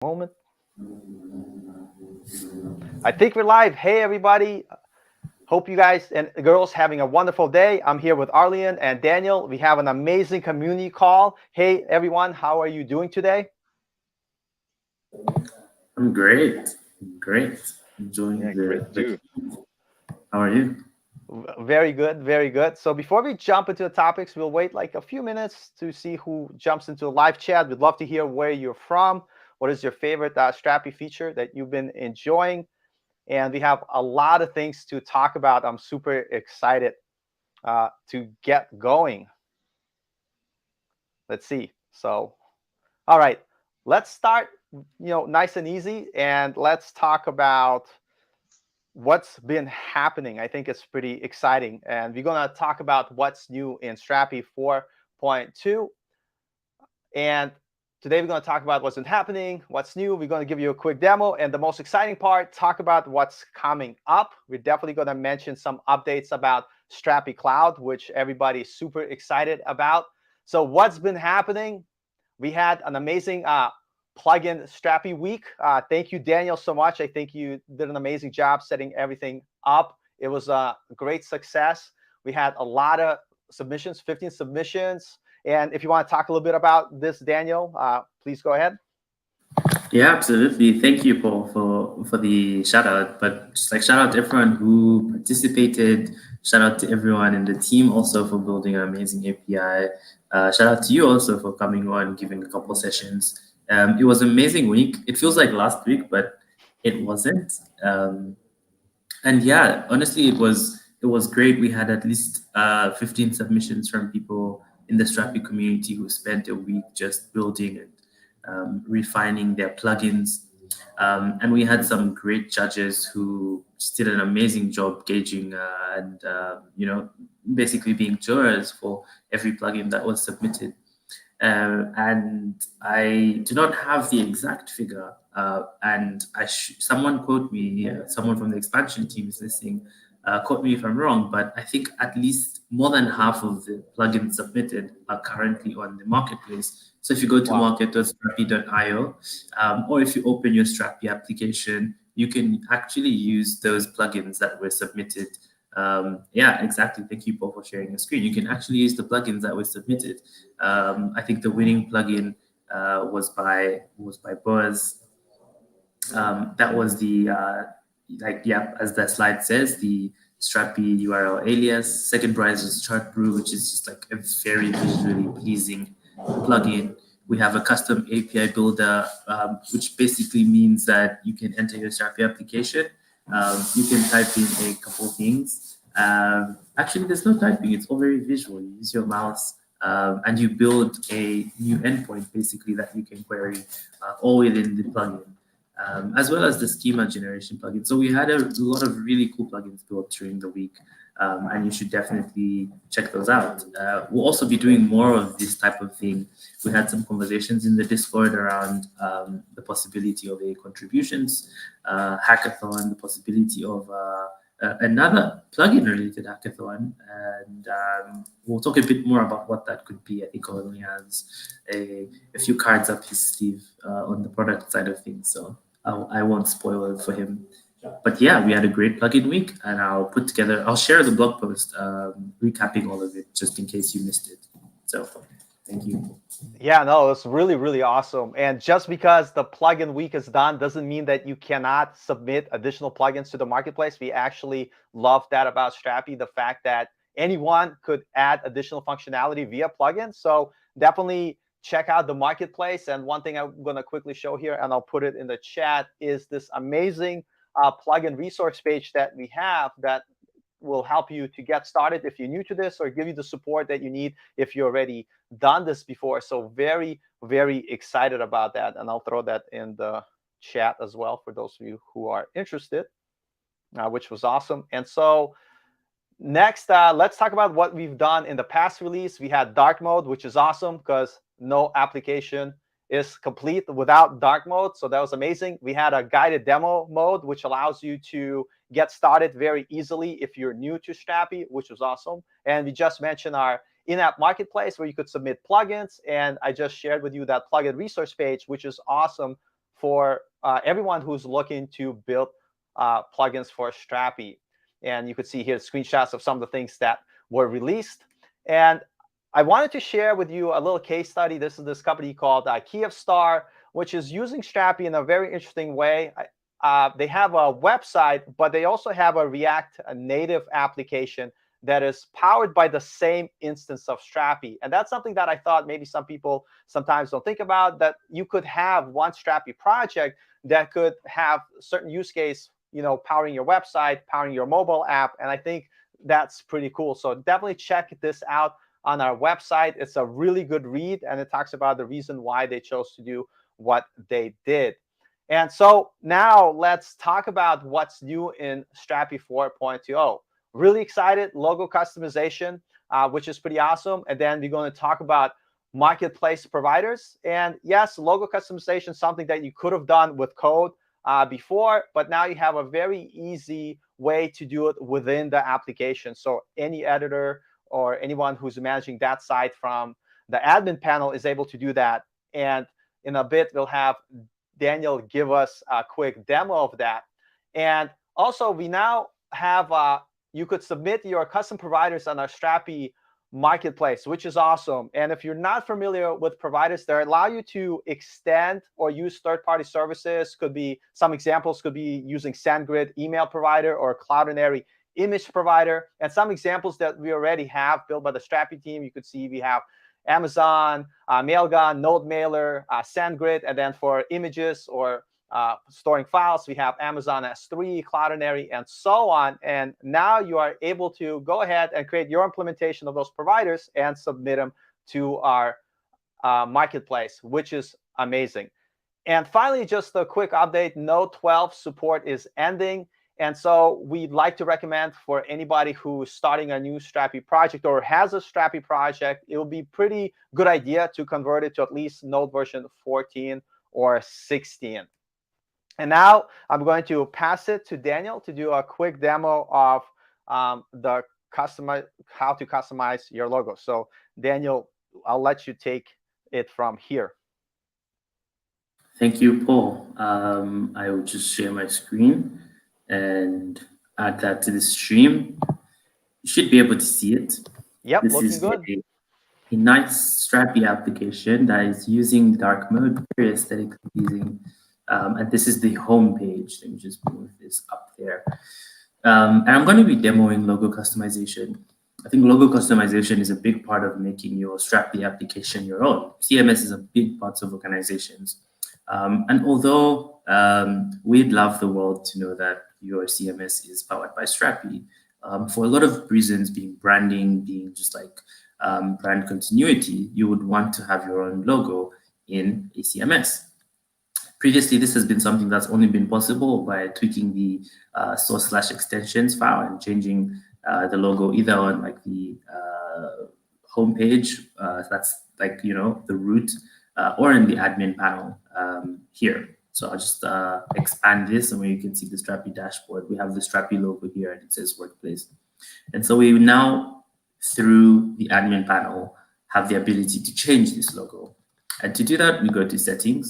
Moment. I think we're live. Hey, everybody. Hope you guys and girls having a wonderful day. I'm here with Arlene and Daniel. We have an amazing community call. Hey, everyone. How are you doing today? I'm great. Great. Enjoying Yeah, great the too. How are you? Very good, very good. So before we jump into the topics, we'll wait like a few minutes to see who jumps into the live chat. We'd love to hear where you're from. What is your favorite Strapi feature that you've been enjoying? And we have a lot of things to talk about. I'm super excited to get going. Let's see. So, all right, let's start, nice and easy, and let's talk about what's been happening. I think it's pretty exciting, and we're gonna talk about what's new in Strapi 4.2. And today we're going to talk about what's been happening, what's new. We're going to give you a quick demo. And the most exciting part, talk about what's coming up. We're definitely going to mention some updates about Strapi Cloud, which everybody's super excited about. So what's been happening? We had an amazing plugin Strapi week. Thank you, Daniel, so much. I think you did an amazing job setting everything up. It was a great success. We had a lot of submissions, 15 submissions. And if you want to talk a little bit about this, Daniel, please go ahead. Yeah, absolutely. Thank you, Paul, for the shout out. But just like shout out to everyone who participated. Shout out to everyone in the team also for building an amazing API. Shout out to you also for coming on, giving a couple sessions. It was an amazing week. It feels like last week, but it wasn't. And yeah, honestly, it was great. We had at least 15 submissions from people in the Strapi community who spent a week just building and refining their plugins. And we had some great judges who just did an amazing job gauging and basically being jurors for every plugin that was submitted. And I do not have the exact figure. And someone quote me, someone from the expansion team is listening, quote me if I'm wrong, but I think at least more than half of the plugins submitted are currently on the marketplace. So if you go to Wow. market.strapi.io, or if you open your Strapi application, you can actually use those plugins that were submitted. Yeah, exactly. Thank you, Paul, for sharing your screen. You can actually use the plugins that were submitted. I think the winning plugin was by Buzz. That was the as the slide says, the Strapi URL alias. Second prize was Chart Brew, which is just like a very visually pleasing plugin. We have a custom API builder, which basically means that you can enter your Strapi application. You can type in a couple things. Actually, there's no typing; it's all very visual. You use your mouse, and you build a new endpoint basically that you can query all within the plugin, as well as the schema generation plugin. So we had a lot of really cool plugins built during the week, and you should definitely check those out. We'll also be doing more of this type of thing. We had some conversations in the Discord around the possibility of a contributions hackathon, the possibility of another plugin related hackathon, and we'll talk a bit more about what that could be. I think Ollie has a few cards up his sleeve on the product side of things, so I won't spoil it for him. But yeah, we had a great plugin week, and I'll share the blog post recapping all of it just in case you missed it. So thank you. Yeah, no, it's really, really awesome. And just because the plugin week is done doesn't mean that you cannot submit additional plugins to the marketplace. We actually love that about Strapi, the fact that anyone could add additional functionality via plugin. So definitely check out the marketplace. And one thing I'm going to quickly show here, and I'll put it in the chat, is this amazing plugin resource page that we have that will help you to get started if you're new to this, or give you the support that you need if you already done this before. So very, very excited about that. And I'll throw that in the chat as well for those of you who are interested, which was awesome. And so next, let's talk about what we've done in the past release. We had dark mode, which is awesome because no application is complete without dark mode. So that was amazing. We had a guided demo mode, which allows you to get started very easily if you're new to Strapi, which was awesome. And we just mentioned our in-app marketplace where you could submit plugins. And I just shared with you that plugin resource page, which is awesome for everyone who's looking to build plugins for Strapi. And you could see here screenshots of some of the things that were released. And I wanted to share with you a little case study. This is this company called Kyivstar, which is using Strapi in a very interesting way. They have a website, but they also have a React native application that is powered by the same instance of Strapi. And that's something that I thought maybe some people sometimes don't think about, that you could have one Strapi project that could have certain use case, powering your website, powering your mobile app. And I think that's pretty cool. So definitely check this out on our website. It's a really good read, and it talks about the reason why they chose to do what they did. And so now let's talk about what's new in Strapi 4.2.0. Really excited, logo customization, which is pretty awesome. And then we're going to talk about marketplace providers. And yes, logo customization is something that you could have done with code before, but now you have a very easy way to do it within the application. So any editor or anyone who's managing that site from the admin panel is able to do that. And in a bit, we'll have Daniel give us a quick demo of that. And also, we now have you could submit your custom providers on our Strapi marketplace, which is awesome. And if you're not familiar with providers, they allow you to extend or use third-party services. Could be some examples could be using SendGrid email provider or Cloudinary image provider. And some examples that we already have built by the Strapi team, you could see we have Amazon, Mailgun, NodeMailer, SendGrid, and then for images or storing files, we have Amazon S3, Cloudinary, and so on. And now you are able to go ahead and create your implementation of those providers and submit them to our marketplace, which is amazing. And finally, just a quick update, Node 12 support is ending. And so we'd like to recommend for anybody who's starting a new Strapi project or has a Strapi project, it would be pretty good idea to convert it to at least Node version 14 or 16. And now I'm going to pass it to Daniel to do a quick demo of how to customize your logo. So Daniel, I'll let you take it from here. Thank you, Paul. I will just share my screen and add that to the stream. You should be able to see it. Yep, this looking is good. A nice Strapi application that is using dark mode, very aesthetically pleasing. And this is the home page. Let me just move this up there. And I'm going to be demoing logo customization. I think logo customization is a big part of making your Strapi application your own. CMS is a big part of organizations. And although we'd love the world to know that your CMS is powered by Strapi, for a lot of reasons, being branding, being just like brand continuity, you would want to have your own logo in a CMS. Previously, this has been something that's only been possible by tweaking the source/extensions file and changing the logo either on like the homepage, that's like, the root, or in the admin panel here. So I'll just expand this, and where you can see the Strapi dashboard, we have the Strapi logo here, and it says workplace. And so we now, through the admin panel, have the ability to change this logo. And to do that, we go to settings.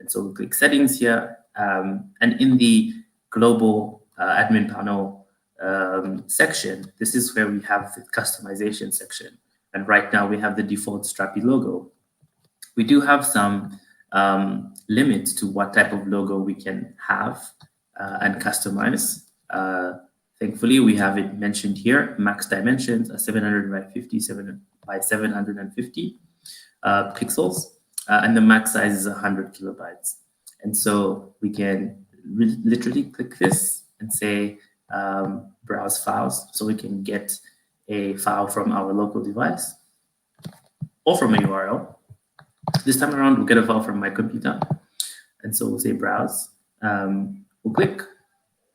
And so we click settings here. And in the global admin panel section, this is where we have the customization section. And right now we have the default Strapi logo. We do have some limits to what type of logo we can have and customize. Thankfully, we have it mentioned here. Max dimensions are 700 by 50, 7 by 750 pixels. And the max size is 100 kilobytes. And so we can literally click this and say browse files. So we can get a file from our local device or from a URL. This time around, we'll get a file from my computer. And so we'll say browse. We'll click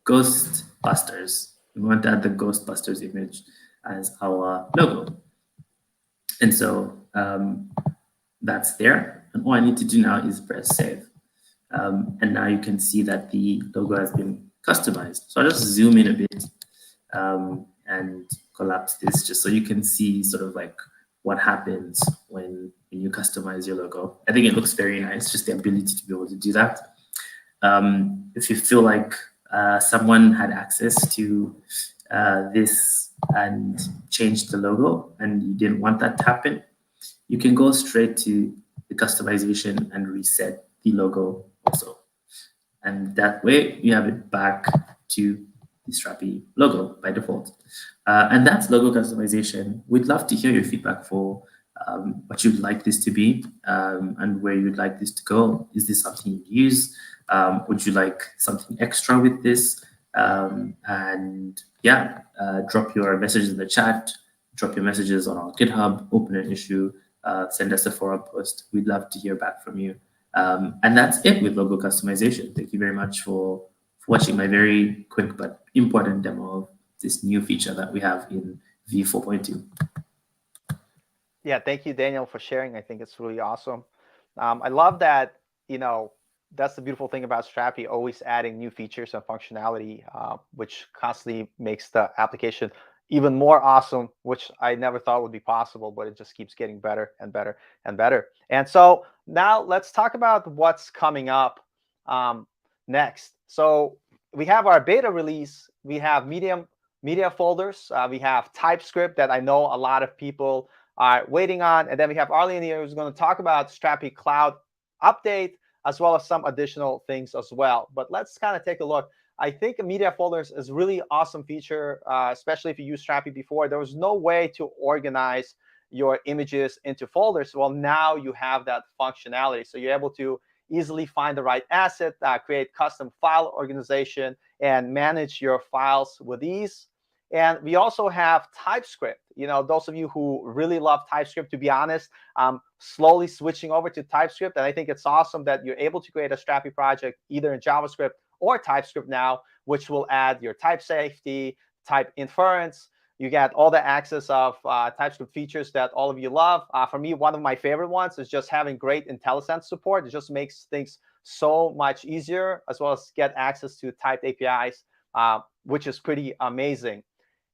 Ghostbusters. We want to add the Ghostbusters image as our logo. And so that's there. And all I need to do now is press save. And now you can see that the logo has been customized. So I'll just zoom in a bit and collapse this just so you can see sort of like what happens when you customize your logo. I think it looks very nice, just the ability to be able to do that. If you feel like someone had access to this and changed the logo and you didn't want that to happen, you can go straight to the customization and reset the logo also. And that way you have it back to the Strapi logo by default. And that's logo customization. We'd love to hear your feedback for what you'd like this to be and where you'd like this to go. Is this something you use? Would you like something extra with this? And yeah, drop your messages in the chat, drop your messages on our GitHub, open an issue, send us a forum post. We'd love to hear back from you. And that's it with logo customization. Thank you very much for watching my very quick but important demo of this new feature that we have in v4.2. Yeah, thank you, Daniel, for sharing. I think it's really awesome. I love that, that's the beautiful thing about Strapi, always adding new features and functionality, which constantly makes the application even more awesome, which I never thought would be possible, but it just keeps getting better and better and better. And so now let's talk about what's coming up next. So we have our beta release. We have media folders. We have TypeScript that I know a lot of people are waiting on. And then we have Arlene here who's going to talk about Strapi Cloud update, as well as some additional things as well. But let's kind of take a look. I think media folders is a really awesome feature, especially if you used Strapi before. There was no way to organize your images into folders. Well, now you have that functionality. So you're able to easily find the right asset, create custom file organization, and manage your files with ease. And we also have TypeScript. Those of you who really love TypeScript, to be honest, I'm slowly switching over to TypeScript. And I think it's awesome that you're able to create a Strapi project either in JavaScript or TypeScript now, which will add your type safety, type inference. You get all the access of TypeScript features that all of you love. For me, one of my favorite ones is just having great IntelliSense support. It just makes things so much easier, as well as get access to typed APIs, which is pretty amazing.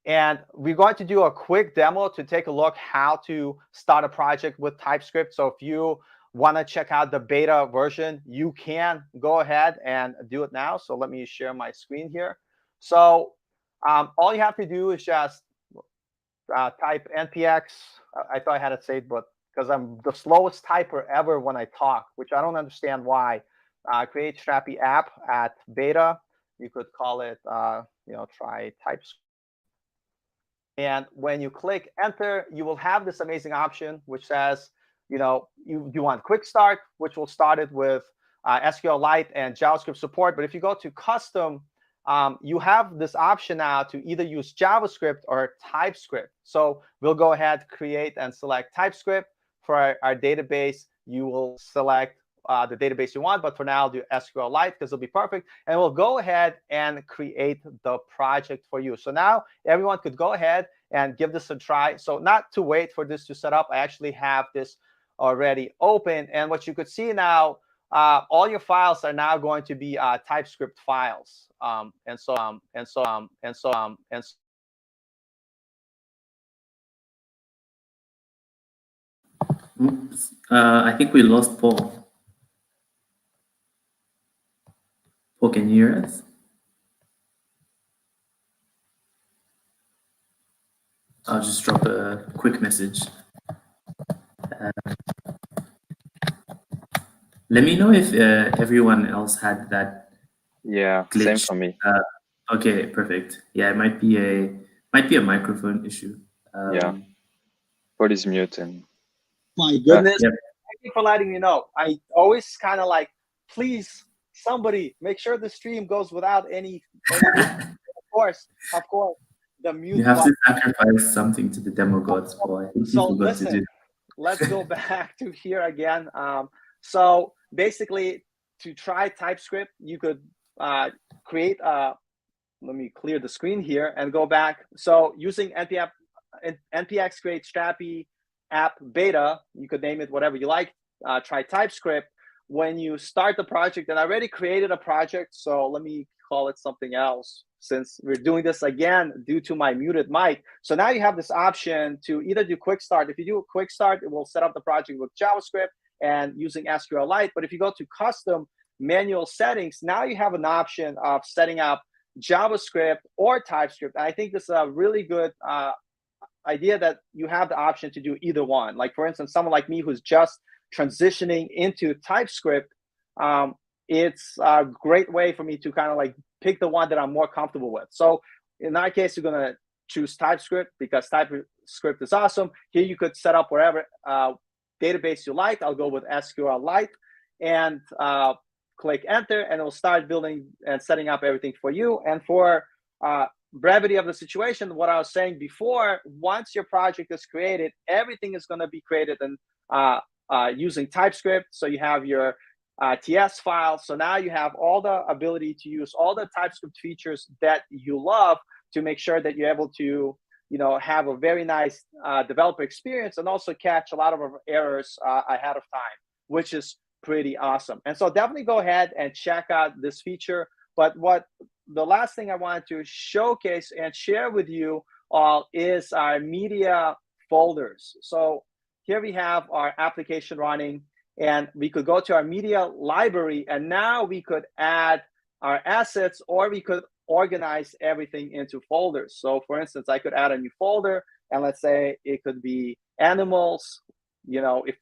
And we're going to do a quick demo to take a look how to start a project with TypeScript. So if you want to check out the beta version, you can go ahead and do it now. So let me share my screen here. So all you have to do is just type npx. I thought I had it saved, but because I'm the slowest typer ever when I talk, which I don't understand why. Create Strapi app at beta. You could call it, try TypeScript. And when you click enter, you will have this amazing option which says, you want quick start, which will start it with SQLite and JavaScript support. But if you go to custom, you have this option now to either use JavaScript or TypeScript. So we'll go ahead, create, and select TypeScript. For our database, you will select the database you want. But for now, I'll do SQLite because it'll be perfect. And we'll go ahead and create the project for you. So now everyone could go ahead and give this a try. So not to wait for this to set up, I actually have this already open. And what you could see now, all your files are now going to be TypeScript files. I think we lost Paul. Paul, can you hear us? I'll just drop a quick message. Let me know if everyone else had that. Yeah, glitch. same for me. Okay, perfect. Yeah, it might be a microphone issue. Yeah, Paul is muted. My goodness. Yep. Thank you for letting me know. I always kind of like, please, somebody make sure the stream goes without any of course, the mute. You have to sacrifice something to the demo gods, Paul. I think so listen, let's go back to here again. So basically, to try TypeScript, you could create a, let me clear the screen here and go back. So using npx create Strapi app beta, you could name it whatever you like, try TypeScript. When you start the project, and I already created a project, so let me call it something else since we're doing this again due to my muted mic. So now you have this option to either do quick start. If you do a quick start, it will set up the project with JavaScript and using SQLite. But if you go to custom, manual settings, now you have an option of setting up JavaScript or TypeScript. I think this is a really good idea that you have the option to do either one. Like for instance, someone like me who's just transitioning into TypeScript, it's a great way for me to kind of like pick the one that I'm more comfortable with. So in that case, you're gonna choose TypeScript because TypeScript is awesome. Here you could set up whatever database you like. I'll go with SQLite and click enter, and it'll start building and setting up everything for you. And for brevity of the situation, what I was saying before, once your project is created, everything is going to be created and using TypeScript. So you have your TS file. So now you have all the ability to use all the TypeScript features that you love to make sure that you're able to, have a very nice developer experience and also catch a lot of errors ahead of time, which is pretty awesome. And so definitely go ahead and check out this feature. But the last thing I wanted to showcase and share with you all is our media folders. So here we have our application running, and we could go to our media library, and now we could add our assets, or we could organize everything into folders. So for instance, I could add a new folder, and let's say it could be animals, if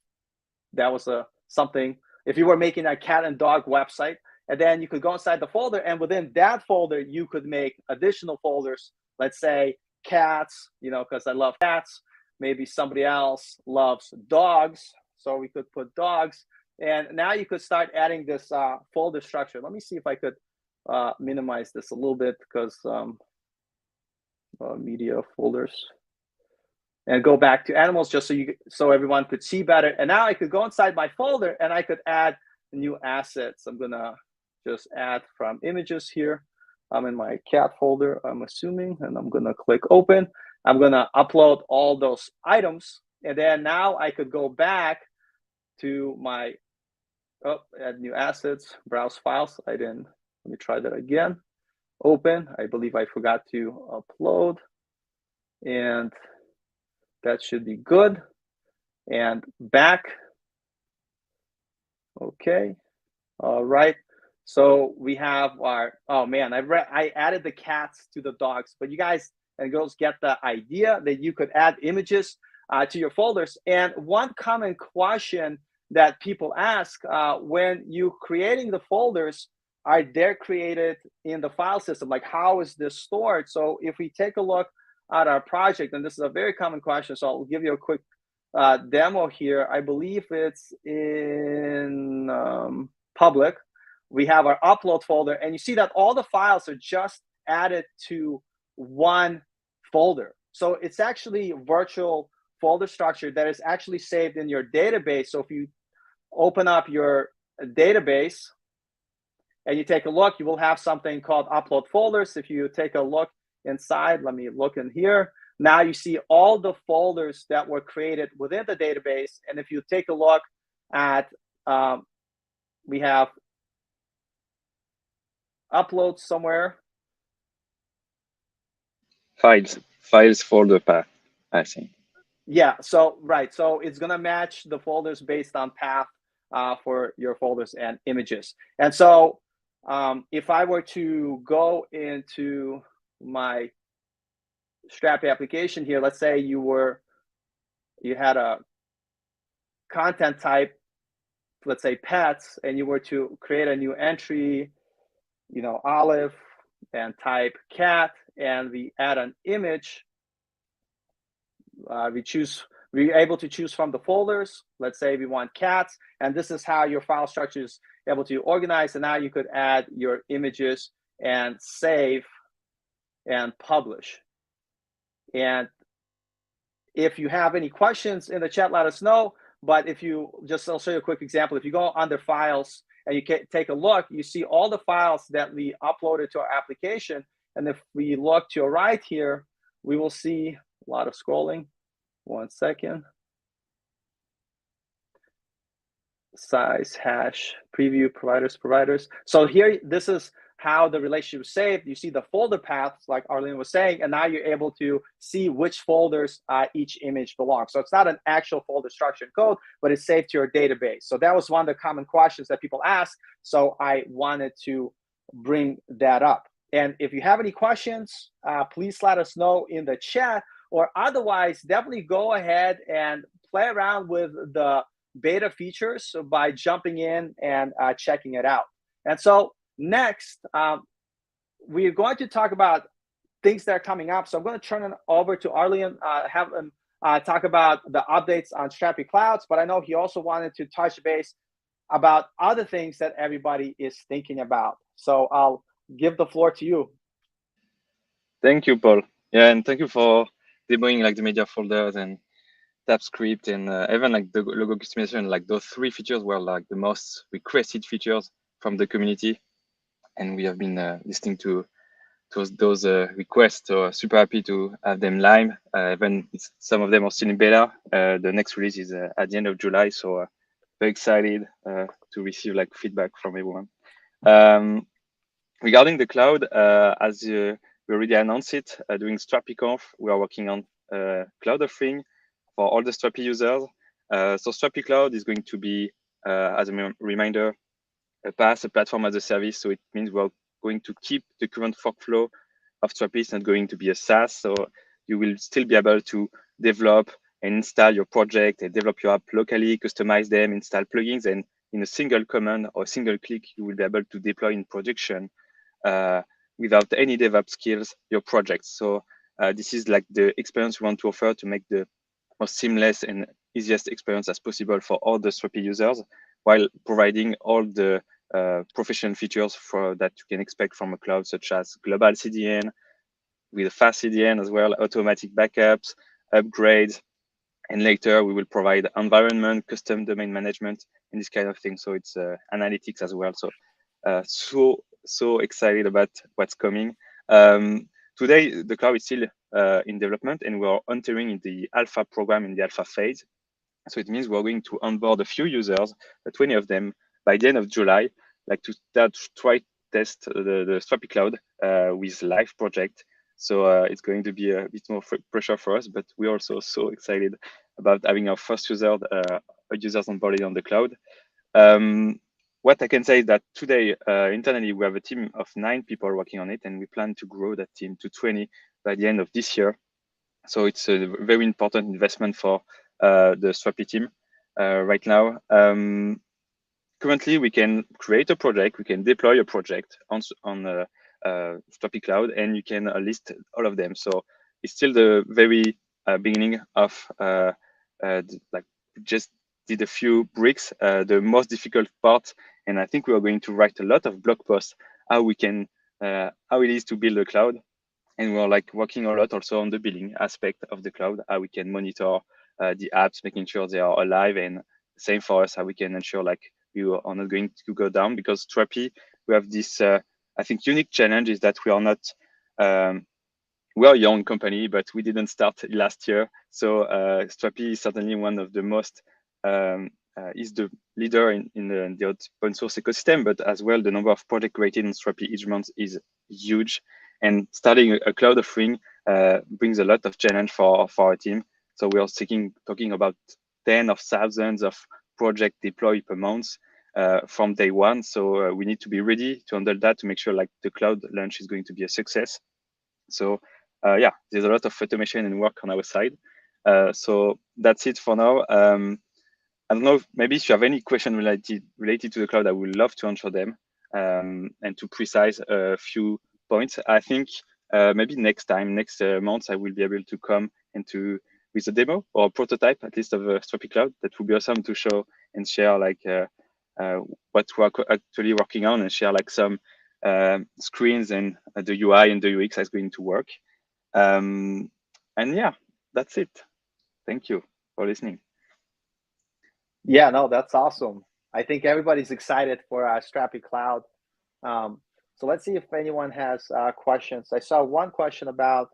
that was something, if you were making a cat and dog website, and then you could go inside the folder, and within that folder, you could make additional folders. Let's say cats, because I love cats. Maybe somebody else loves dogs, so we could put dogs. And now you could start adding this folder structure. Let me see if I could minimize this a little bit, because media folders. And go back to animals just so everyone could see better. And now I could go inside my folder and I could add new assets. I'm gonna just add from images here. I'm in my cat folder, I'm assuming, and I'm gonna click open. I'm gonna upload all those items. And then now I could go back to my, add new assets, browse files. Let me try that again. Open, I believe I forgot to upload. And that should be good. And back. Okay. All right. So we have our, oh man, I added the cats to the dogs, but you guys and girls get the idea that you could add images to your folders. And one common question that people ask when you creating the folders, are they created in the file system? Like, how is this stored? So if we take a look at our project, and this is a very common question, so I'll give you a quick demo here. I believe it's in public. We have our upload folder, and you see that all the files are just added to one folder. So it's actually a virtual folder structure that is actually saved in your database. So if you open up your database and you take a look, you will have something called upload folders. If you take a look inside, let me look in here. Now you see all the folders that were created within the database. And if you take a look at, we have upload somewhere. Files folder path, I think. Yeah, so right. So it's gonna match the folders based on path for your folders and images. And so if I were to go into my Strapi application here, let's say you had a content type, let's say pets, and you were to create a new entry, Olive, and type cat, and we add an image. We're able to choose from the folders. Let's say we want cats, and this is how your file structure is able to organize. And now you could add your images and save and publish. And if you have any questions in the chat, let us know. But if you I'll show you a quick example. If you go under files and you take a look, you see all the files that we uploaded to our application. And if we look to your right here, we will see a lot of scrolling. 1 second. Size, hash, preview, providers. So here, this is how the relationship is saved. You see the folder paths, like Arlene was saying, and now you're able to see which folders each image belongs. So it's not an actual folder structure in code, but it's saved to your database. So that was one of the common questions that people ask. So I wanted to bring that up. And if you have any questions, please let us know in the chat, or otherwise, definitely go ahead and play around with the beta features by jumping in and checking it out. And so next, we're going to talk about things that are coming up. So I'm going to turn it over to Arlene, have him talk about the updates on Strapi Clouds, but I know he also wanted to touch base about other things that everybody is thinking about. So I'll give the floor to you. Thank you, Paul. Yeah, and thank you for demoing like the media folders and TypeScript and even like the logo customization. Like those 3 features were like the most requested features from the community, and we have been listening to those requests. So super happy to have them live. Even some of them are still in beta. The next release is at the end of July, so very excited to receive like feedback from everyone. Regarding the cloud, as we already announced it during StrapiConf, we are working on cloud offering for all the Strapi users. So Strapi Cloud is going to be, as a reminder, a PaaS, a platform as a service. So it means we're going to keep the current workflow of Strapi. It's not going to be a SaaS. So you will still be able to develop and install your project and develop your app locally, customize them, install plugins, and in a single command or a single click, you will be able to deploy in production without any DevOps skills your projects. So this is like the experience we want to offer to make the most seamless and easiest experience as possible for all the Strapi users, while providing all the professional features that you can expect from a cloud, such as global CDN, with a fast CDN as well, automatic backups, upgrades, and later we will provide environment, custom domain management, and this kind of thing. So it's analytics as well. So so excited about what's coming. Today, the cloud is still in development, and we are entering in the alpha program, in the alpha phase. So it means we're going to onboard a few users, 20 of them, by the end of July, like to try test the Strapi Cloud with live project. So it's going to be a bit more pressure for us, but we're also so excited about having our first users onboarded on the cloud. What I can say is that today, internally, we have a team of 9 people working on it, and we plan to grow that team to 20 by the end of this year. So it's a very important investment for the Strapi team right now. Currently, we can create a project, we can deploy a project on Strapi Cloud, and you can list all of them. So it's still the very beginning of like just did a few bricks, the most difficult part, and I think we are going to write a lot of blog posts how it is to build a cloud. And we're like working a lot also on the billing aspect of the cloud, how we can monitor the apps, making sure they are alive, and same for us, how we can ensure like you are not going to go down, because Strapi, we have this, I think, unique challenge is that we are not, we are a young company, but we didn't start last year. So Strapi is certainly one of the most, is the leader in the open source ecosystem, but as well, the number of projects created in Strapi each month is huge. And starting a cloud offering brings a lot of challenge for our team. So we are talking about 10 of thousands of projects deployed per month from day one. So we need to be ready to handle that, to make sure like the cloud launch is going to be a success. So yeah, there's a lot of automation and work on our side. So that's it for now. I don't know if maybe if you have any question related to the cloud, I would love to answer them and to precise a few points. I think maybe next month, I will be able to come with a demo or a prototype, at least of a Strapi Cloud. That would be awesome to show and share like what we're actually working on, and share like some screens and the UI and the UX is going to work. And yeah, that's it. Thank you for listening. Yeah, no, that's awesome. I think everybody's excited for Strapi Cloud. So let's see if anyone has questions. I saw one question about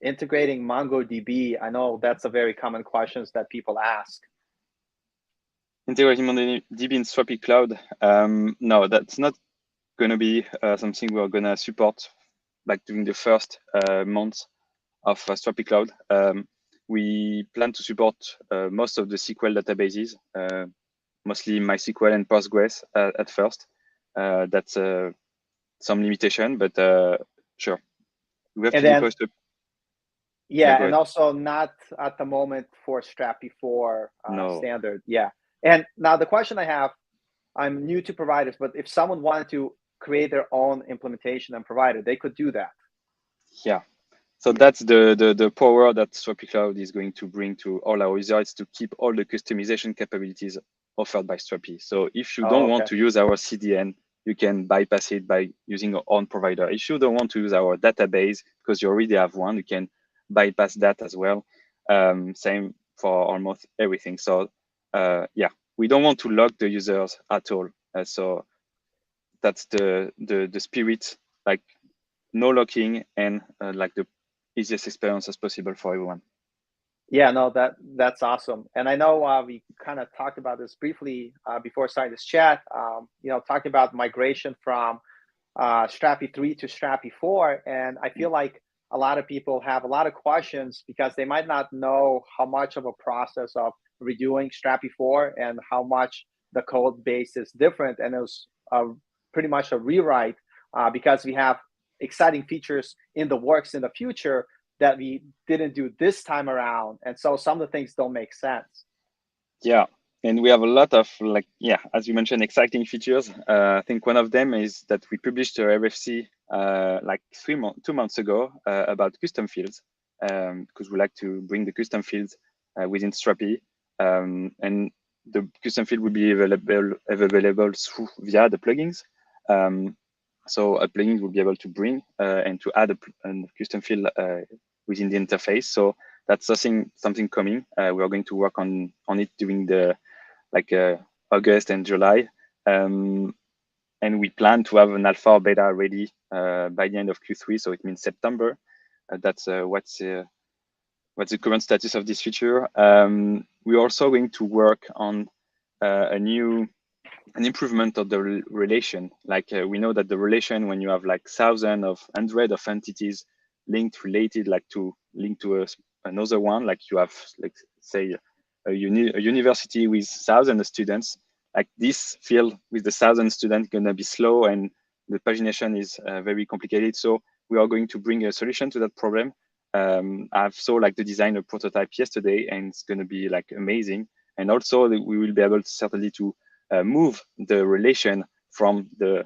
integrating MongoDB. I know that's a very common question that people ask. Integrating MongoDB in Strapi Cloud. No, that's not going to be something we're going to support like during the first months of Strapi Cloud. We plan to support most of the SQL databases, mostly MySQL and Postgres at first. That's some limitation, but sure. We have And to then, deploy the. yeah, Go and ahead. also not at the moment for Strapi 4 No. standard. Yeah. And now the question I have, I'm new to providers, but if someone wanted to create their own implementation and provide it, they could do that. Yeah. So that's the power that Strapi Cloud is going to bring to all our users, to keep all the customization capabilities offered by Strapi. So if you don't want to use our CDN, you can bypass it by using your own provider. If you don't want to use our database because you already have one, you can bypass that as well. Same for almost everything. So yeah, we don't want to lock the users at all. So that's the spirit, like no locking and like the easiest experience as possible for everyone. Yeah, no, that's awesome. And I know we kind of talked about this briefly before starting this chat. Talking about migration from Strapi 3 to Strapi 4, and I feel like a lot of people have a lot of questions because they might not know how much of a process of redoing Strapi 4 and how much the code base is different. And it was pretty much a rewrite because we have exciting features in the works in the future that we didn't do this time around. And so some of the things don't make sense. Yeah. And we have a lot of, like, yeah, as you mentioned, exciting features. I think one of them is that we published a RFC like 2 months ago about custom fields, because we like to bring the custom fields within Strapi. And the custom field will be available via the plugins. So a plugin will be able to bring and to add a custom field within the interface. So that's something coming. We are going to work on it during the August and July. And we plan to have an alpha or beta ready by the end of Q3. So it means September. That's what's the current status of this feature. We're also going to work on an improvement of the relation. Like we know that the relation, when you have like hundred of entities related, like to link to another one, like you have, like say a university with 1,000 students, like this field with the 1,000 students gonna be slow and the pagination is very complicated. So we are going to bring a solution to that problem. I've saw like the design of prototype yesterday, and it's going to be like amazing. And also we will be able to certainly to move the relation from the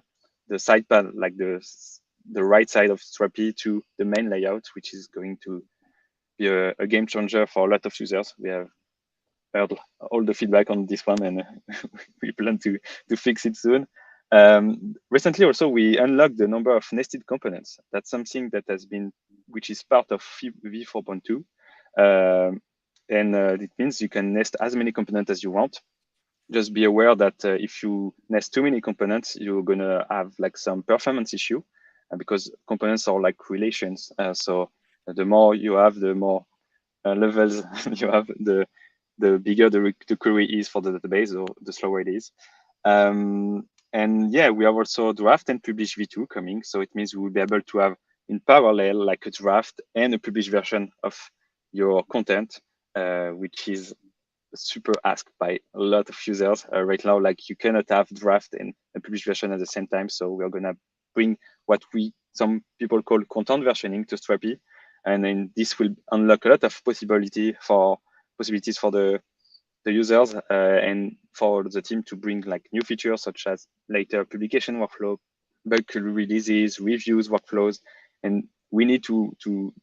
sidebar, like the right side of Strapi, to the main layout, which is going to be a game changer for a lot of users. We have heard all the feedback on this one, and we plan to fix it soon. Recently, also, we unlocked the number of nested components. That's something that which is part of v4.2. And it means you can nest as many components as you want. Just be aware that if you nest too many components, you're going to have like some performance issue because components are like relations. So the more you have, the more levels you have, the bigger the query is for the database, or the slower it is. And yeah, we have also draft and publish v2 coming. So it means we will be able to have in parallel like a draft and a published version of your content, which is super asked by a lot of users right now. Like you cannot have draft and a published version at the same time. So we are gonna bring what some people call content versioning to Strapi, and then this will unlock a lot of possibilities for the users and for the team to bring like new features such as later publication workflow, bulk releases, reviews, workflows, and we need to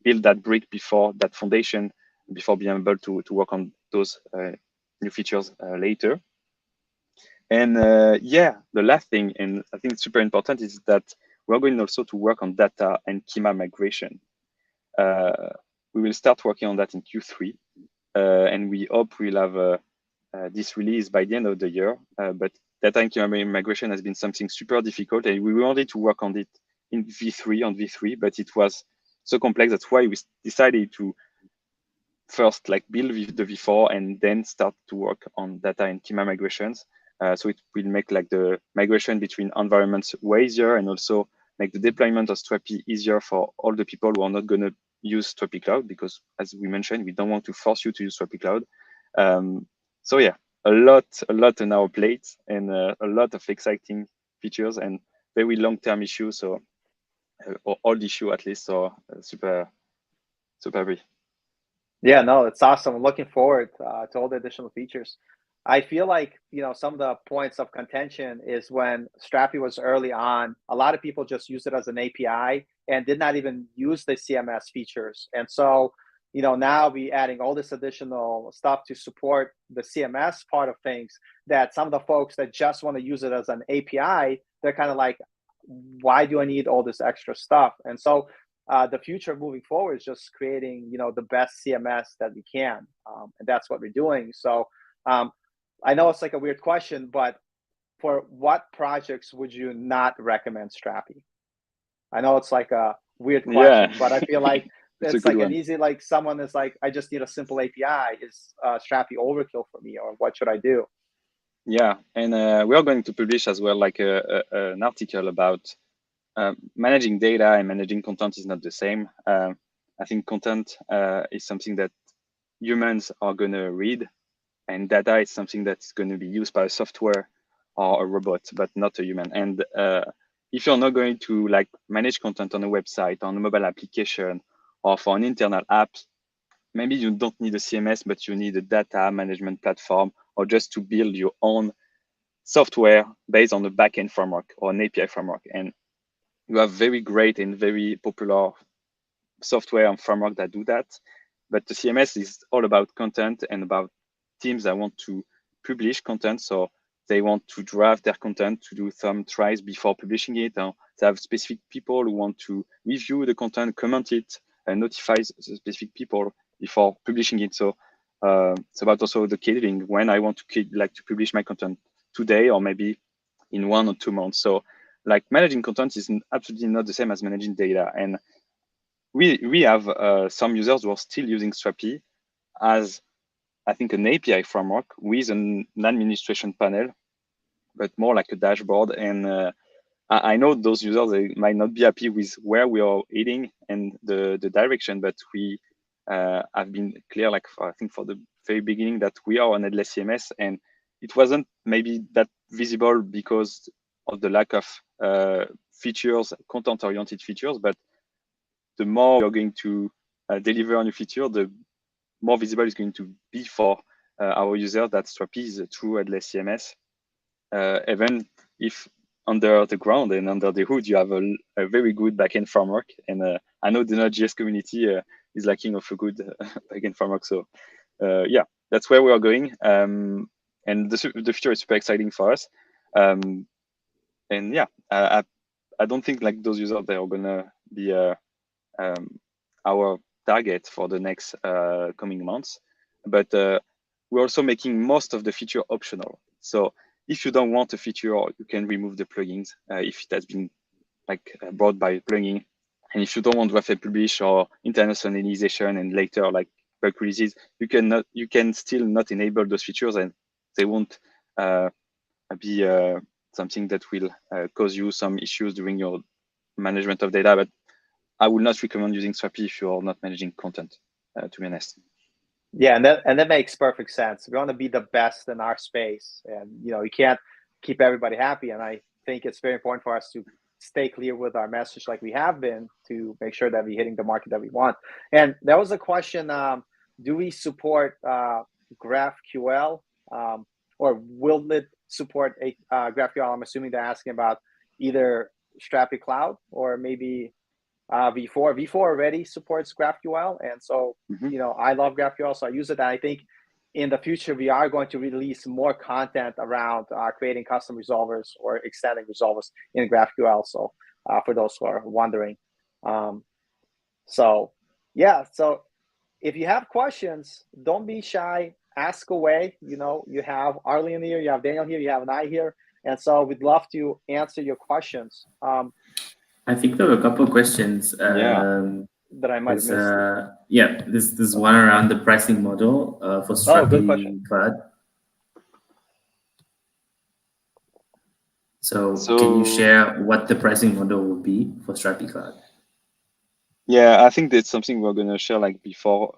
build that brick before that foundation, before being able to work on those new features later. And yeah, the last thing, and I think it's super important, is that we're going also to work on data and schema migration. We will start working on that in Q3, and we hope we'll have this release by the end of the year. But data and schema migration has been something super difficult, and we wanted to work on it in V3, but it was so complex. That's why we decided to first like build the v4 and then start to work on data and schema migrations. So it will make like the migration between environments way easier, and also make the deployment of Strapi easier for all the people who are not going to use Strapi Cloud, because as we mentioned, we don't want to force you to use Strapi Cloud. So yeah, a lot on our plate, and a lot of exciting features and very long-term issues. So or old issue at least. So super happy. Yeah, no, it's awesome. I'm looking forward to all the additional features. I feel like, some of the points of contention is when Strapi was early on, a lot of people just used it as an API and did not even use the CMS features. And so, now we adding all this additional stuff to support the CMS part of things, that some of the folks that just want to use it as an API, they're kind of like, why do I need all this extra stuff? And so the future moving forward is just creating, the best CMS that we can. And that's what we're doing. So I know it's like a weird question, but for what projects would you not recommend Strapi? I know it's like a weird question, but I feel like it's like an easy, like someone is like, I just need a simple API. Is Strapi overkill for me, or what should I do? Yeah, and we are going to publish as well like an article about managing data and managing content is not the same. I think content is something that humans are going to read, and data is something that's going to be used by a software or a robot, but not a human. And if you're not going to like manage content on a website, on a mobile application, or for an internal app, maybe you don't need a CMS, but you need a data management platform, or just to build your own software based on a backend framework or an API framework. And you have very great and very popular software and framework that do that. But the CMS is all about content and about teams that want to publish content. So they want to draft their content, to do some tries before publishing it. Or they have specific people who want to review the content, comment it, and notify the specific people before publishing it. So it's about also the catering, when I want to publish my content today, or maybe in 1 or 2 months. So like managing content is absolutely not the same as managing data. And we have some users who are still using Strapi as, I think, an API framework with an administration panel, but more like a dashboard. And I know those users, they might not be happy with where we are heading and the direction, but we have been clear, like I think for the very beginning, that we are an headless CMS, and it wasn't maybe that visible because of the lack of features, content-oriented features, but the more you're going to deliver on a feature, the more visible it's going to be for our user that Strapi is a true headless CMS. Even if under the ground and under the hood, you have a very good backend framework. And I know the Node.js community is lacking of a good backend framework. So yeah, that's where we are going. And the future is super exciting for us. And yeah, I don't think like those users, they are gonna be our target for the next coming months. But we're also making most of the feature optional. So if you don't want a feature, you can remove the plugins if it has been like brought by a plugin. And if you don't want to publish or internationalization and later like bug releases, you can still not enable those features, and they won't be something that will cause you some issues during your management of data. But I would not recommend using Strapi if you're not managing content, to be honest. Yeah, and that makes perfect sense. We want to be the best in our space, and you can't keep everybody happy. And I think it's very important for us to stay clear with our message, like we have been, to make sure that we're hitting the market that we want. And there was a question: do we support GraphQL, or will it support a GraphQL? I'm assuming they're asking about either Strapi Cloud or maybe v4. V4 already supports GraphQL, and so I love GraphQL, so I use it. And I think in the future we are going to release more content around creating custom resolvers or extending resolvers in GraphQL. So for those who are wondering, so yeah. So if you have questions, don't be shy. Ask away. You have Arlene here, you have Daniel here, you have Nai here, and so we'd love to answer your questions. I think there were a couple of questions. that I might have missed? Yeah, this one around the pricing model for Good question. Strapi Cloud. So can you share what the pricing model will be for Strapi Cloud? Yeah, I think that's something we're going to share like before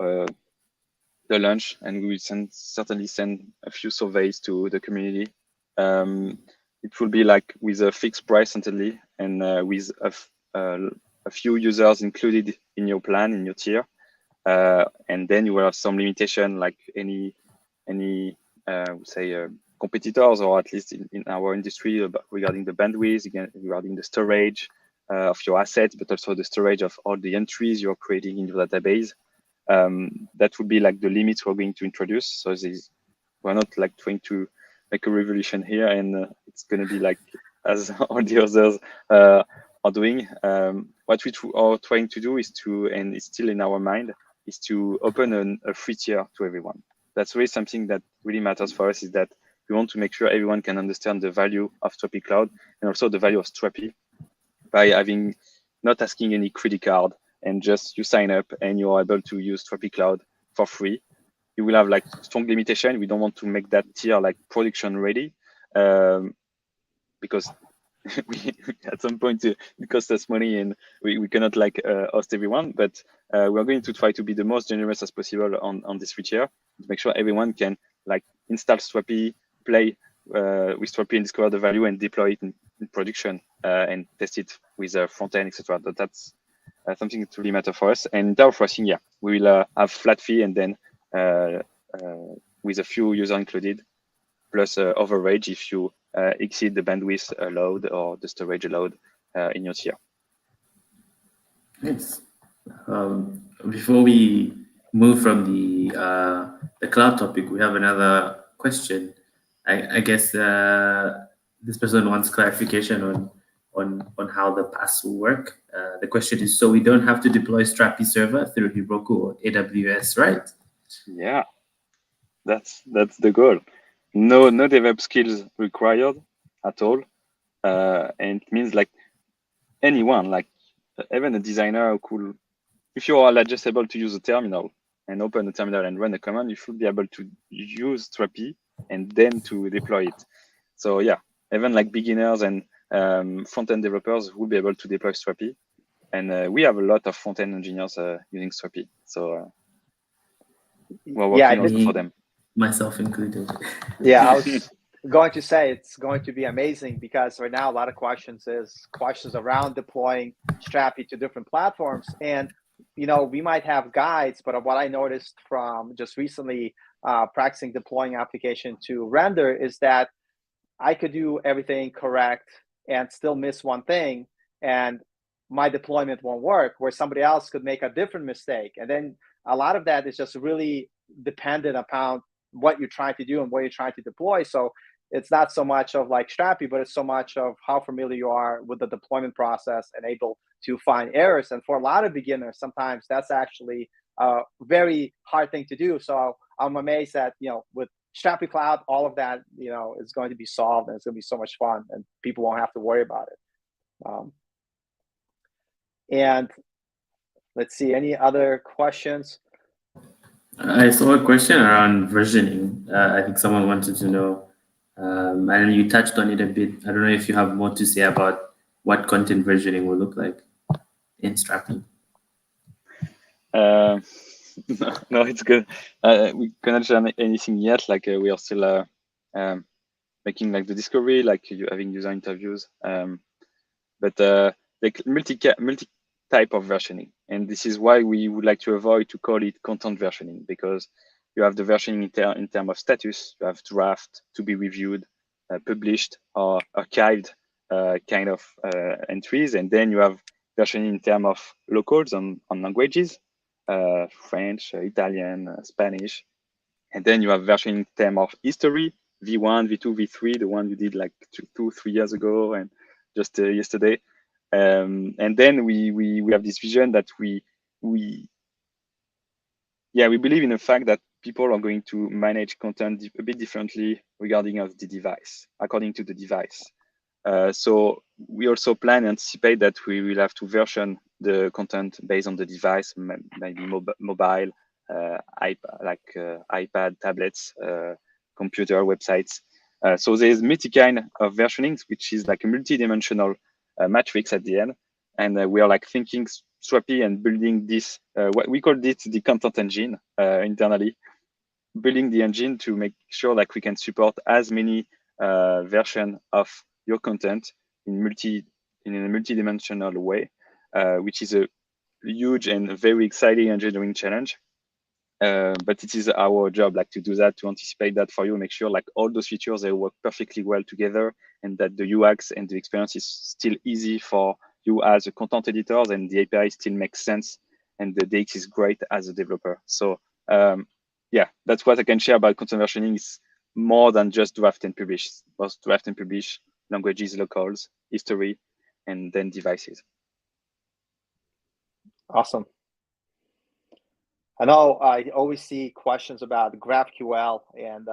the launch, and we will certainly send a few surveys to the community. It will be like with a fixed price certainly, and with a few users included in your plan, in your tier. And then you will have some limitation like any say competitors, or at least in our industry, regarding the bandwidth, again, regarding the storage of your assets, but also the storage of all the entries you're creating in your database. That would be like the limits we're going to introduce. So we're not like trying to make a revolution here, and it's going to be like as all the others are doing. What we are trying to do is and it's still in our mind, is to open a free tier to everyone. That's really something that really matters for us, is that we want to make sure everyone can understand the value of Strapi Cloud and also the value of Strapi by not asking any credit card, and just you sign up and you are able to use Strapi Cloud for free. You will have like strong limitation. We don't want to make that tier like production ready, because at some point it costs us money, and we cannot like host everyone. But we're going to try to be the most generous as possible on this free tier, to make sure everyone can like install Strapi, play with Strapi, and discover the value, and deploy it in production and test it with a front end, etc. That's something that really matters for us. And in terms of pricing, yeah, we will have flat fee, and then with a few users included, plus overage if you exceed the bandwidth allowed or the storage allowed in your tier. Nice. Before we move from the cloud topic, we have another question. I guess this person wants clarification on how the pass will work. The question is, so we don't have to deploy Strapi server through Heroku or AWS, right? Yeah, that's the goal. No DevOps skills required at all, and it means like anyone, like even a designer who could, if you are just able to use a terminal and open the terminal and run a command, you should be able to use Strapi and then to deploy it. So yeah, even like beginners and front-end developers will be able to deploy Strapi, and we have a lot of front-end engineers using Strapi. So we're working also for them. Myself included. Yeah, I was going to say it's going to be amazing, because right now a lot of questions around deploying Strapi to different platforms. And we might have guides, but what I noticed from just recently practicing deploying application to render is that I could do everything correct and still miss one thing, and my deployment won't work, where somebody else could make a different mistake. And then a lot of that is just really dependent upon what you're trying to do and what you're trying to deploy. So it's not so much of like Strapi, but it's so much of how familiar you are with the deployment process and able to find errors. And for a lot of beginners, sometimes that's actually a very hard thing to do. So I'm amazed that, with Strapi Cloud, all of that, is going to be solved, and it's going to be so much fun, and people won't have to worry about it. And let's see, any other questions? I saw a question around versioning. I think someone wanted to know, and you touched on it a bit. I don't know if you have more to say about what content versioning will look like in Strapi. No, it's good. We cannot share anything yet. Like we are still making like the discovery, like having user interviews. But like multi-type of versioning, and this is why we would like to avoid to call it content versioning, because you have the versioning in terms of status. You have draft, to be reviewed, published, or archived kind of entries, and then you have versioning in terms of locals on languages. French, Italian, Spanish, and then you have version in terms of history, V1, V2, V3, the one you did like 2-3 years ago and just yesterday. And then we have this vision that we believe in the fact that people are going to manage content a bit differently regarding of the device, according to the device. So we also plan and anticipate that we will have to version the content based on the device, maybe mobile, iPad, tablets, computer, websites. So there's multi-kind of versionings, which is like a multi-dimensional matrix at the end. And we are like thinking Strapi and building this, what we call this the content engine internally, building the engine to make sure like we can support as many version of your content in a multi-dimensional way, which is a huge and very exciting engineering challenge. But it is our job like to do that, to anticipate that for you, make sure like all those features, they work perfectly well together, and that the UX and the experience is still easy for you as a content editor, and the API still makes sense, and the DX is great as a developer. So yeah, that's what I can share about content versioning. Is more than just draft and publish. Both draft and publish, languages, locals, history, and then devices. Awesome. I know I always see questions about GraphQL and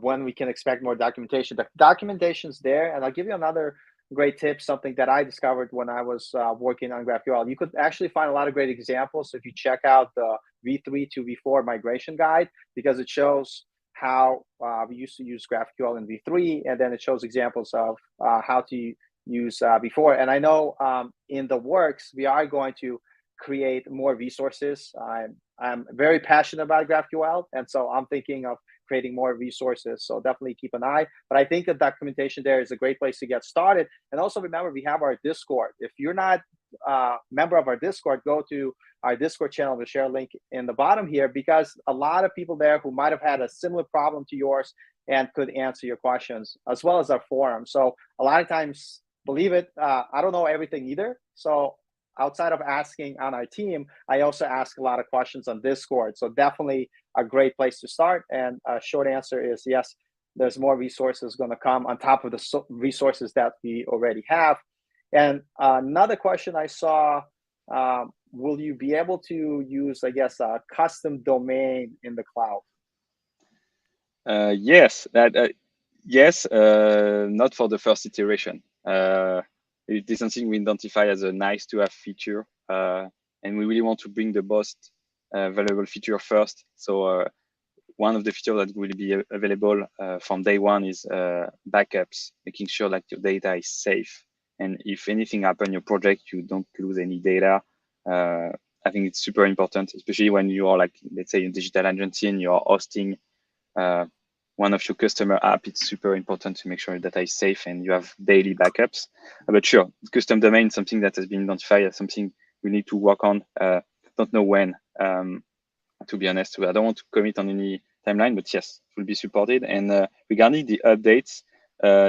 when we can expect more documentation. The documentation's there, and I'll give you another great tip, something that I discovered when I was working on GraphQL. You could actually find a lot of great examples if you check out the v3 to v4 migration guide, because it shows how we used to use GraphQL in v3, and then it shows examples of how to use v4. And I know in the works, we are going to create more resources. I'm very passionate about GraphQL, and so I'm thinking of creating more resources. So definitely keep an eye. But I think the documentation there is a great place to get started. And also remember, we have our Discord. If you're not a member of our Discord, go to our Discord channel. We'll share a link in the bottom here, because a lot of people there who might have had a similar problem to yours and could answer your questions, as well as our forum. So a lot of times, believe it, I don't know everything either. So outside of asking on our team, I also ask a lot of questions on Discord. So definitely a great place to start. And a short answer is yes, there's more resources going to come on top of the resources that we already have. And another question I saw, will you be able to use, I guess, a custom domain in the cloud? Yes, yes, not for the first iteration. It is something we identify as a nice to have feature, and we really want to bring the most valuable feature first. So one of the features that will be available from day one is backups, making sure that your data is safe, and if anything happens in your project, you don't lose any data. I think it's super important, especially when you are like, let's say, a digital agency and you are hosting one of your customer app. It's super important to make sure that data is safe and you have daily backups. But sure, custom domain, something that has been identified as something we need to work on. Don't know when, to be honest. I don't want to commit on any timeline, but yes, it will be supported. And regarding the updates,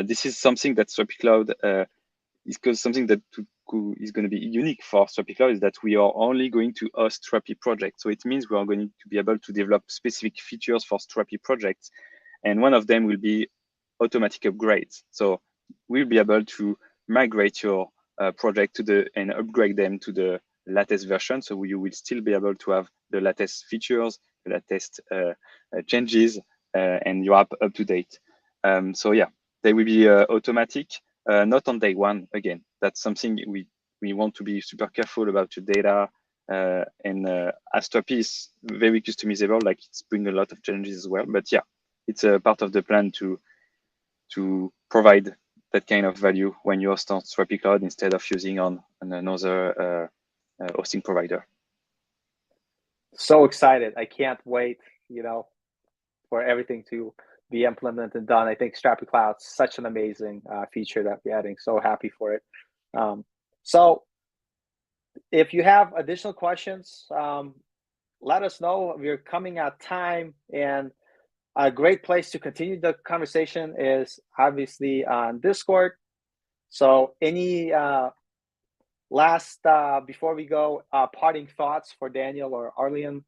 this is something that Strapi Cloud is something that is going to be unique for Strapi Cloud, is that we are only going to host Strapi projects. So it means we are going to be able to develop specific features for Strapi projects. And one of them will be automatic upgrades. So we'll be able to migrate your project and upgrade them to the latest version. So you will still be able to have the latest features, the latest changes, and your app up to date. So yeah, they will be automatic, not on day one. Again, that's something we want to be super careful about your data. And as Strapi is very customizable, like it's bring a lot of challenges as well. But yeah, it's a part of the plan to provide that kind of value when you host on Strapi Cloud instead of using on another hosting provider. So excited. I can't wait, for everything to be implemented and done. I think Strapi Cloud is such an amazing feature that we're adding. So happy for it. So if you have additional questions, let us know. We're coming at time, and a great place to continue the conversation is obviously on Discord. So any last, before we go, parting thoughts for Daniel or Arlian?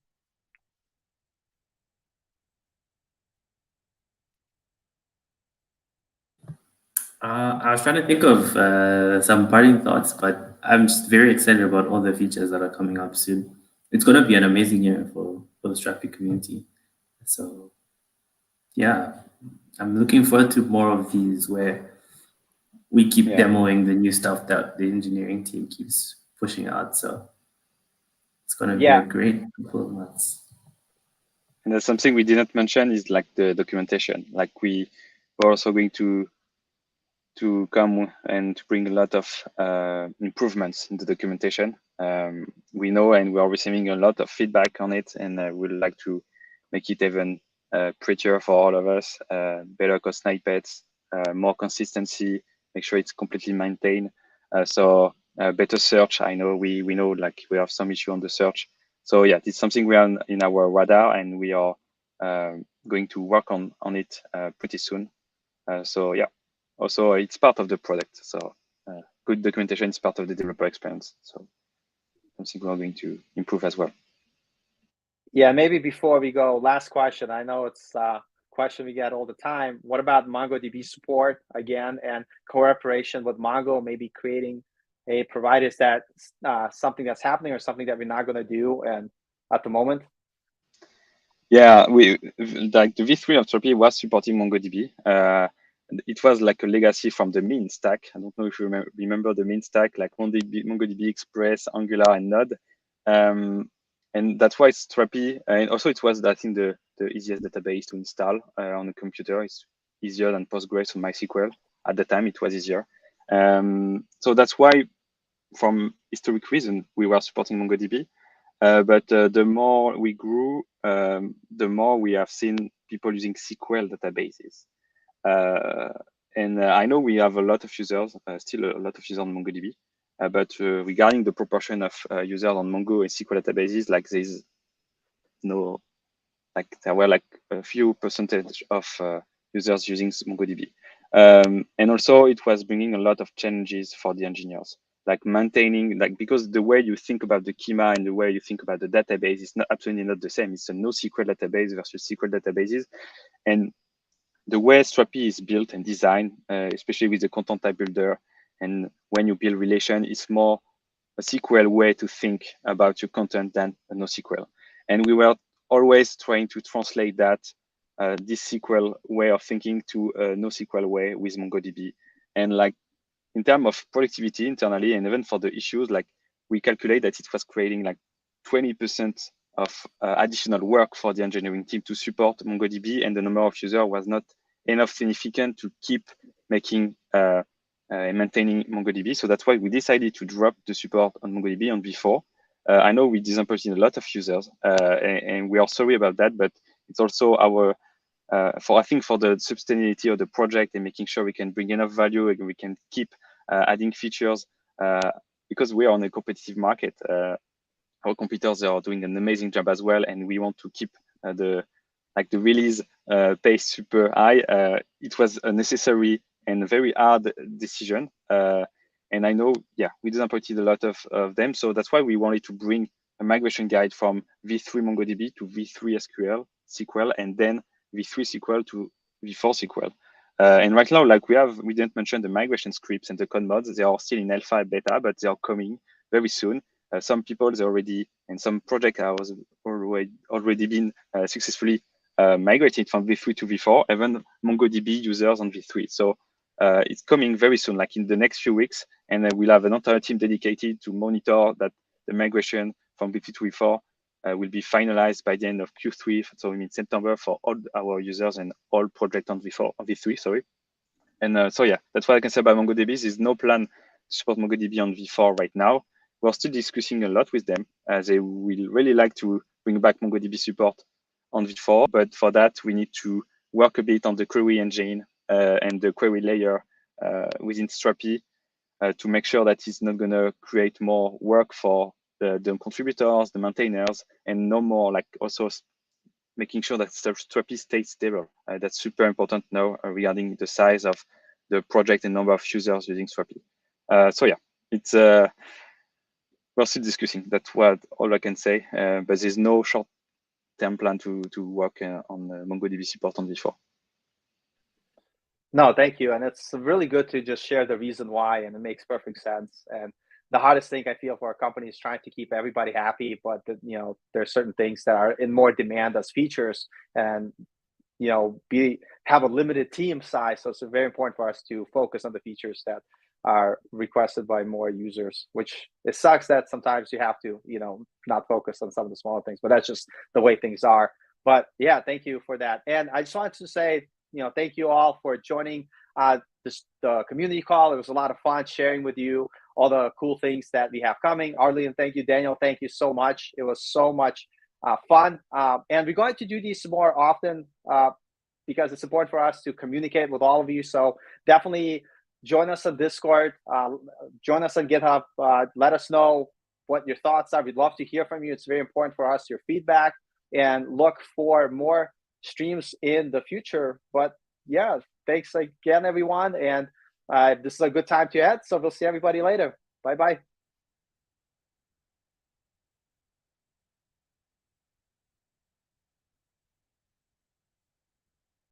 I was trying to think of some parting thoughts, but I'm just very excited about all the features that are coming up soon. It's going to be an amazing year for the Strapi community. So yeah, I'm looking forward to more of these where we keep demoing the new stuff that the engineering team keeps pushing out. So it's going to be Yeah. a great couple of months. And there's something we didn't mention is like the documentation. Like we're also going to come and to bring a lot of improvements in the documentation. We know and we are receiving a lot of feedback on it, and we'd like to make it even prettier for all of us, better code snippets, more consistency, make sure it's completely maintained. So better search. I know we know like we have some issue on the search. So yeah, it's something we are in our radar, and we are going to work on it pretty soon. So yeah, also it's part of the product. So good documentation is part of the developer experience. So something we are going to improve as well. Yeah, maybe before we go, last question. I know it's a question we get all the time. What about MongoDB support again and cooperation with Mongo, maybe creating a provider? Is that something that's happening or something that we're not going to do and at the moment? Yeah, we like the v3 of Strapi was supporting MongoDB. It was like a legacy from the mean stack. I don't know if you remember the mean stack, like MongoDB Express, Angular, and Node. And that's why Strapi, and also it was, I think, the easiest database to install on a computer. It's easier than Postgres or MySQL. At the time, it was easier. So that's why, from historic reason, we were supporting MongoDB. But the more we grew, the more we have seen people using SQL databases. And I know we have a lot of users, still a lot of users on MongoDB. But regarding the proportion of users on Mongo and SQL databases, like there's no, like there were like a few percentage of users using MongoDB. And also it was bringing a lot of challenges for the engineers, like maintaining, like, because the way you think about the schema and the way you think about the database is not absolutely not the same. It's a NoSQL database versus SQL databases. And the way Strapi is built and designed, especially with the content type builder, and when you build relation, it's more a SQL way to think about your content than a NoSQL. And we were always trying to translate that, this SQL way of thinking to a NoSQL way with MongoDB. And like in terms of productivity internally, and even for the issues, like we calculate that it was creating like 20% of additional work for the engineering team to support MongoDB, and the number of users was not enough significant to keep making maintaining MongoDB. So that's why we decided to drop the support on MongoDB on v4. I know we disappointed a lot of users, and we are sorry about that, but it's also our I think for the sustainability of the project and making sure we can bring enough value and we can keep adding features, because we are on a competitive market. Our competitors are doing an amazing job as well, and we want to keep the release pace super high. It was a necessary and very hard decision, and I know, yeah, we disappointed a lot of them. So that's why we wanted to bring a migration guide from v3 MongoDB to v3 SQL, and then v3 SQL to v4 SQL. And right now, like we didn't mention the migration scripts and the code mods. They are still in alpha beta, but they are coming very soon. Some people they already, and some project has already been successfully migrated from v3 to v4, even MongoDB users on v3. So it's coming very soon, like in the next few weeks, and we'll have an entire team dedicated to monitor that the migration from v3 to v4 will be finalized by the end of Q3, so in September, for all our users and all projects on v3, sorry. And so yeah, that's what I can say about MongoDB. There's no plan to support MongoDB on v4 right now. We're still discussing a lot with them. They will really like to bring back MongoDB support on v4, but for that we need to work a bit on the query engine and the query layer within Strapi to make sure that it's not going to create more work for the contributors, the maintainers, and no more, like, also making sure that Strapi stays stable. That's super important now regarding the size of the project and number of users using Strapi. So yeah, it's we're still discussing. That's all I can say. But there's no short-term plan to work on MongoDB support on v4. No, thank you. And it's really good to just share the reason why, and it makes perfect sense. And the hardest thing I feel for a company is trying to keep everybody happy, but there are certain things that are in more demand as features, and have a limited team size. So it's very important for us to focus on the features that are requested by more users, which it sucks that sometimes you have to, not focus on some of the smaller things, but that's just the way things are. But yeah, thank you for that. And I just wanted to say, thank you all for joining the community call. It was a lot of fun sharing with you all the cool things that we have coming. Arlene, thank you. Daniel, thank you so much. It was so much fun. And we're going to do these more often because it's important for us to communicate with all of you. So definitely join us on Discord, join us on GitHub. Let us know what your thoughts are. We'd love to hear from you. It's very important for us, your feedback, and look for more streams in the future. But yeah, thanks again, everyone. And this is a good time to end. So we'll see everybody later. Bye-bye.